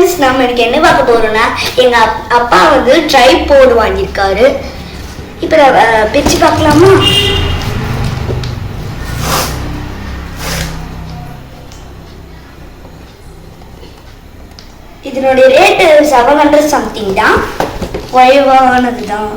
Friends, நம்ம இன்னைக்கு என்ன பார்க்க போறோம்னா எங்க அப்பா வந்து ட்ரைபோர்டு வாங்கியிருக்காரு. இப்போ பிரிச்சு பார்க்கலாமா? இதனுடைய ரேட்டு 700 சம்திங் தான், குறைவானது தான்.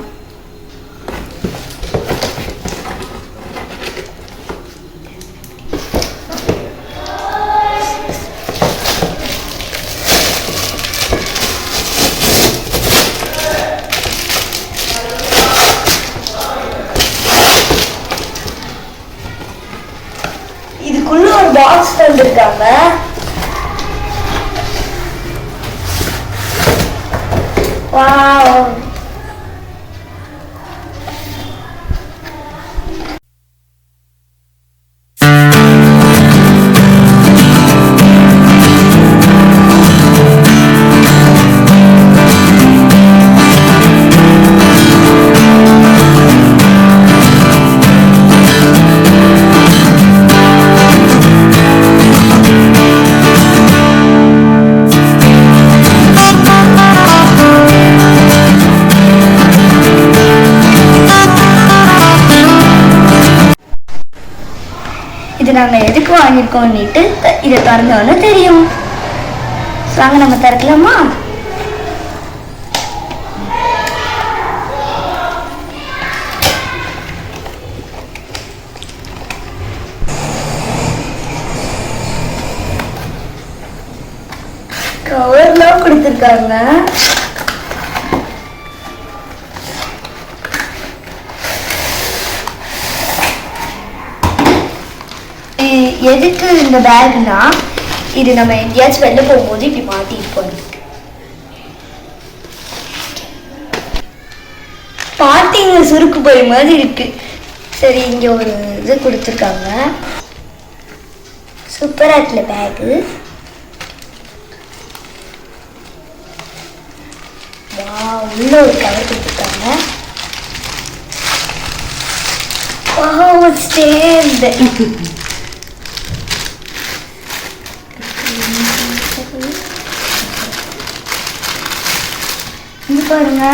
இதுக்குள்ள ஒரு பாக்ஸ் தந்திருக்காங்க. வாவ், இது நாங்கள் எதுக்கு வாங்கியிருக்கோம்னுட்டு இதை திறந்தோன்னு தெரியும். வாங்க நம்ம திறக்கலாமா? கவர்லாம் கொடுத்துருக்காங்க. எதுக்கு இந்த பேக்னா, இது நம்ம எங்கேயாச்சும் வெளில போகும்போது இப்படி மாட்டிட்டு போறதுக்கு. பாட்டிங்க சுருக்கு போய் மாதிரி இருக்கு. சரி, இங்க ஒரு இது கொடுத்துருக்காங்க. சூப்பரா இருக்குல்ல பேகு. உள்ள ஒரு கவர் கொடுத்துருக்காங்க. இங்க பாருங்க,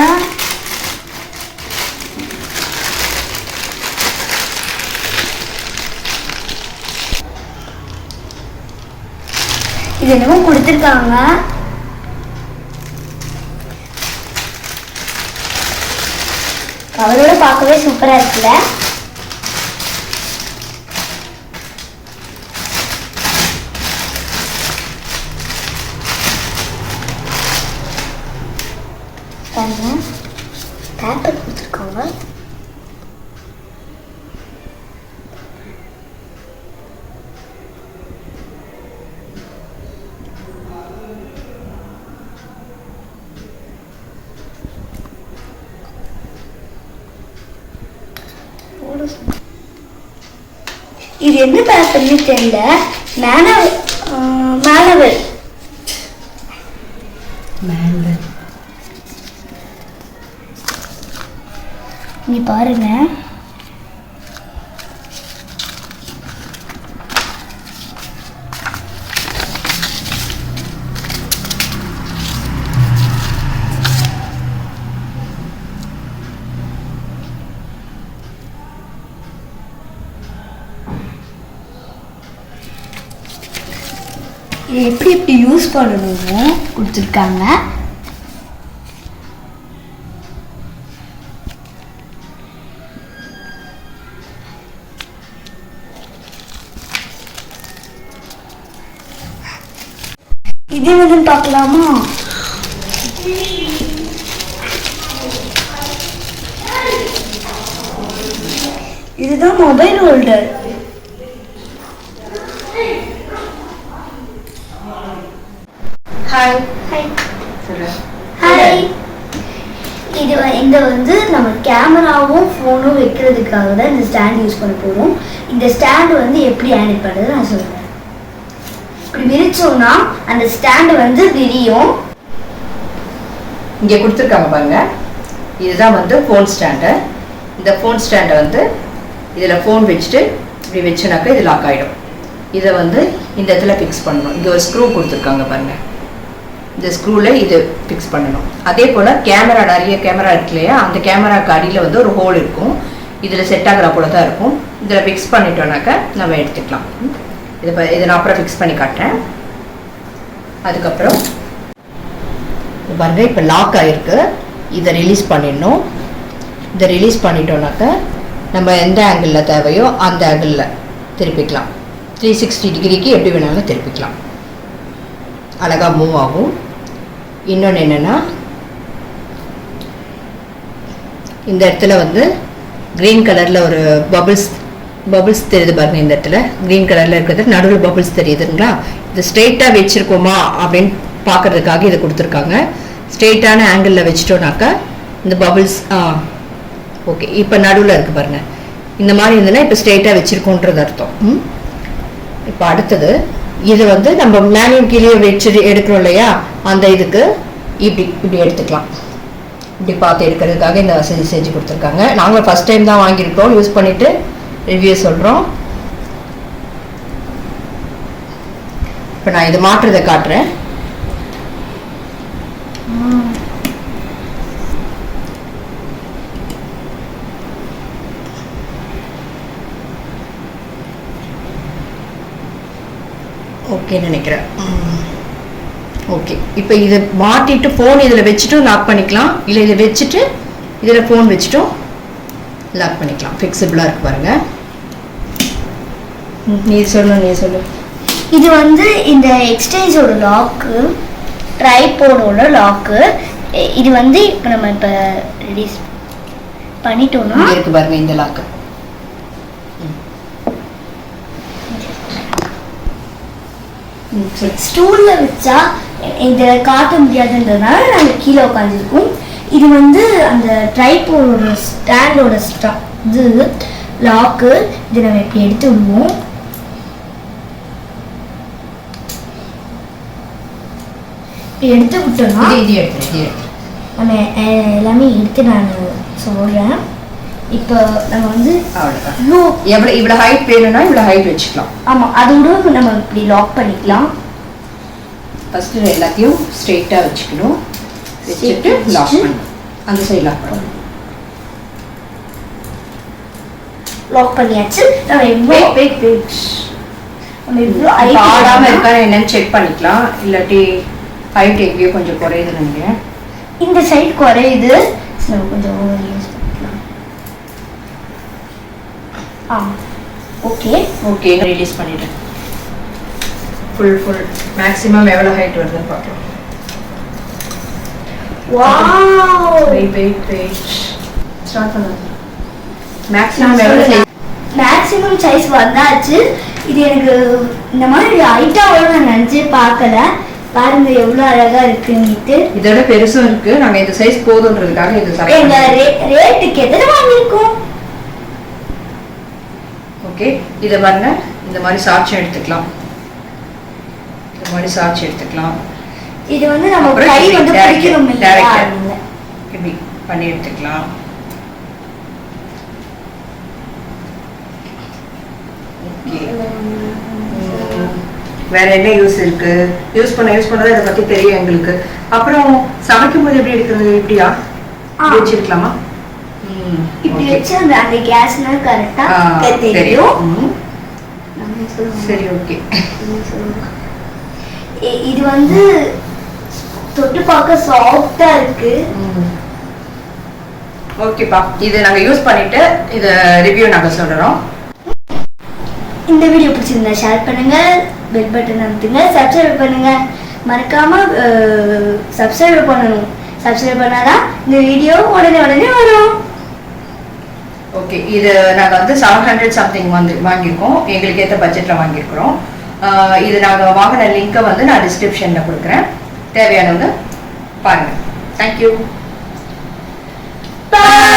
இது என்னமோ கொடுத்துருக்காங்க. கவரோட பார்க்கவே சூப்பரா இருக்குல்ல. பேப்பர் கொடுத்துருக்காங்க. இது என்ன பேப்பர்னு தெரியல. மேனவல் நீ பாருங்க. எப்படி எப்படி யூஸ் பண்ணணுமோ கொடுத்துருக்காங்க. இது வந்து பார்க்கலாமா? இதுதான் mobile holder. Hi hi hi. இது வந்து நம்ம கேமராவும் ஃபோனும் வைக்கிறதுக்காக தான் இந்த ஸ்டாண்ட் யூஸ் பண்ண போகிறோம். இந்த ஸ்டாண்டு வந்து எப்படி ஹேண்டில் பண்ணுறது நான் சொல்கிறேன். இப்படி விரிச்சோம்னா அந்த ஸ்டாண்டு வந்து விரியும். இங்கே கொடுத்துருக்காங்க பாருங்க. இதுதான் வந்து ஃபோன் ஸ்டாண்டு. இந்த ஃபோன் ஸ்டாண்டை வந்து இதில் ஃபோன் வச்சுட்டு இப்படி வச்சுனாக்கா இது லாக் ஆகிடும். இதை வந்து இந்த இடத்துல ஃபிக்ஸ் பண்ணணும். இங்கே ஒரு ஸ்க்ரூ கொடுத்துருக்காங்க பாருங்கள். இந்த ஸ்க்ரூவில் இது ஃபிக்ஸ் பண்ணணும். அதே போல் கேமரா, நிறைய கேமரா இருக்கு இல்லையா, அந்த கேமராக்கு அடியில் வந்து ஒரு ஹோல் இருக்கும். இதில் செட் ஆகிற போல தான் இருக்கும். இதில் ஃபிக்ஸ் பண்ணிட்டோன்னாக்க நம்ம எடுத்துக்கலாம். இதை நான் அப்புறம் ஃபிக்ஸ் பண்ணி காட்டுறேன். அதுக்கப்புறம் பாருங்க, இப்போ லாக் ஆகிருக்கு. இதை ரிலீஸ் பண்ணிடணும். இதை ரிலீஸ் பண்ணிட்டோன்னாக்க நம்ம எந்த ஆங்கிளில் தேவையோ அந்த ஆங்கிளில் திருப்பிக்கலாம். 360 டிகிரிக்கு எப்படி வேணாலும் திருப்பிக்கலாம். அழகாக மூவ் ஆகும். இன்னொன்று என்னென்னா, இந்த இடத்துல வந்து க்ரீன் கலரில் ஒரு பபிள்ஸ் தெரியுது பாருங்கள். இந்த இடத்துல க்ரீன் கலரில் இருக்கிறது நடுவில் பபிள்ஸ் தெரியுதுங்களா? இது ஸ்ட்ரெயிட்டாக வச்சுருக்கோமா அப்படின்னு பார்க்குறதுக்காக இதை கொடுத்துருக்காங்க. ஸ்ட்ரெயிட்டான ஆங்கிளில் வச்சிட்டோன்னாக்கா இந்த பபிள்ஸ் ஓகே. இப்போ நடுவில் இருக்குது பாருங்கள். இந்த மாதிரி இருந்ததுன்னா இப்போ ஸ்ட்ரெயிட்டாக வச்சுருக்கோன்றது அர்த்தம். இப்போ அடுத்தது இது வந்து நம்ம மேனுவல் கீழே வச்சு எடுக்கிறோம் இல்லையா, அந்த இதுக்கு இப்படி எடுத்துக்கலாம். இப்படி பார்த்து எடுக்கிறதுக்காக இந்த வசதி செஞ்சு கொடுத்துருக்காங்க. நாங்கள் ஃபஸ்ட் டைம் தான் வாங்கியிருக்கோம். யூஸ் பண்ணிவிட்டு ரிவ்யூ சொல்கிறோம். இப்போ நான் இது மாற்றுறதை காட்டுறேன். ஓகே நினைக்கிறேன். ஓகே, இப்போ இதை மாட்டிட்டு ஃபோன் இதில் வச்சுட்டும் லாக் பண்ணிக்கலாம். இல்லை இதை வச்சுட்டு இதில் ஃபோன் வச்சுட்டும் லாக் பண்ணிக்கலாம். ஃபிக்ஸபிளாக இருக்கு பாருங்க. நீ சொல்லு. இது வந்து இந்த எக்ஸ்சேஞ்சோட லாக்கு, ட்ரைபோனோட லாக்கு. இது வந்து இப்போ நம்ம இப்போ ரிலீஸ் பண்ணிட்டோம்னா இருக்கு பாருங்க இந்த லாக்கு. ஸ்டூல்ல வச்சா இதை காட்ட முடியாதுன்றதுனால நாங்கள் கீழே உட்காந்துருக்கோம். இது வந்து அந்த ட்ரைபோனோட ஸ்டாண்டோட இது லாக்கு. இதை நம்ம எப்படி எடுத்து விடுவோம். எடுத்து விட்டோம்னா நம்ம எல்லாமே எடுத்து நான் சொல்கிறேன். இப்போ நம்ம வந்து இவ்வளோ ஹைட் வேணும்னா இவ்வளோ ஹைட் வச்சுக்கலாம். ஆமாம், அதோட நம்ம இப்படி லாக் பண்ணிக்கலாம். ஃபஸ்ட்டு எல்லாத்தையும் ஸ்ட்ரெயிட்டாக வச்சுக்கணும். வச்சுட்டு லாக் பண்ணணும். அந்த சைடு லாக் பண்ணணும். லாக் பண்ணியாச்சு. நம்ம எவ்வளோ நம்ம எவ்வளோ ஆடாமல் இருக்கான்னு என்னன்னு செக் பண்ணிக்கலாம். இல்லாட்டி ஹைட் எங்கேயோ கொஞ்சம் குறையுதுன்னு நினைக்கிறேன். இந்த சைடு குறையுது. நம்ம கொஞ்சம் யூஸ் பண்ணிக்கலாம். ஓகே ரிலீஸ் பண்ணிட்டேன். ஃபுல் மேக்ஸிமம் எவ்வளோ ஹைட் வருதுன்னு பார்க்கலாம். வாவ், வெயிட் ஸ்டார்ட் பண்ணலாம். மேக்ஸிமம் எவ்வளோ மேக்ஸிமம் சைஸ் வந்தாச்சு. இது எனக்கு இந்த மாதிரி ஹைட்டாக வரும் நான் நினச்சி பார்க்கல. பாருங்க எவ்வளோ அழகா இருக்குன்னுட்டு. இதோட பெருசும் இருக்கு. நாங்கள் இந்த சைஸ் போதுன்றதுக்காக இது எங்க ரேட்டுக்கு எதிர வாங்கியிருக்கோம். ஓகே, இதை பாருங்க. இந்த மாதிரி சாட்சி எடுத்துக்கலாம். இது வந்து நம்ம கை வந்து பிடிக்கணும் இல்லையா, இப்படி பண்ணி எடுத்துக்கலாம். வேற என்ன யூஸ் இருக்கு? யூஸ் பண்ணதான் இதை பத்தி தெரியும் எங்களுக்கு. அப்புறம் சமைக்கும் போது எப்படி எடுக்கிறது? இப்படியா வச்சிருக்கலாமா? இப்படி வச்சு அந்த கேஸ்னா கரெக்டா தெரியும். சரி, ஓகே. இது வந்து தொட்டு பார்க்க சாஃப்டா இருக்கு. ஓகேப்பா, இது நாங்க யூஸ் பண்ணிட்டு இத ரிவ்யூ நாங்க சொல்றோம். இந்த வீடியோ பிடிச்சிருந்தா ஷேர் பண்ணுங்க, பெல் பட்டன் அமுத்துங்க, சப்ஸ்கிரைப் பண்ணுங்க. மறக்காம சப்ஸ்கிரைப் பண்ணணும். சப்ஸ்கிரைப் பண்ணாதான் இந்த வீடியோ உடனே வரும். ஓகே, இது நாங்க வந்து 700 சம்திங் வாங்கியிருக்கோம். எங்களுக்கு ஏற்ற பட்ஜெட்ல வாங்கியிருக்கிறோம். இது நாங்க வாங்கின லிங்கை வந்து நான் டிஸ்கிரிப்ஷன்ல கொடுக்குறேன். தேவையானவங்க பாருங்க. தேங்க்யூ. Bye.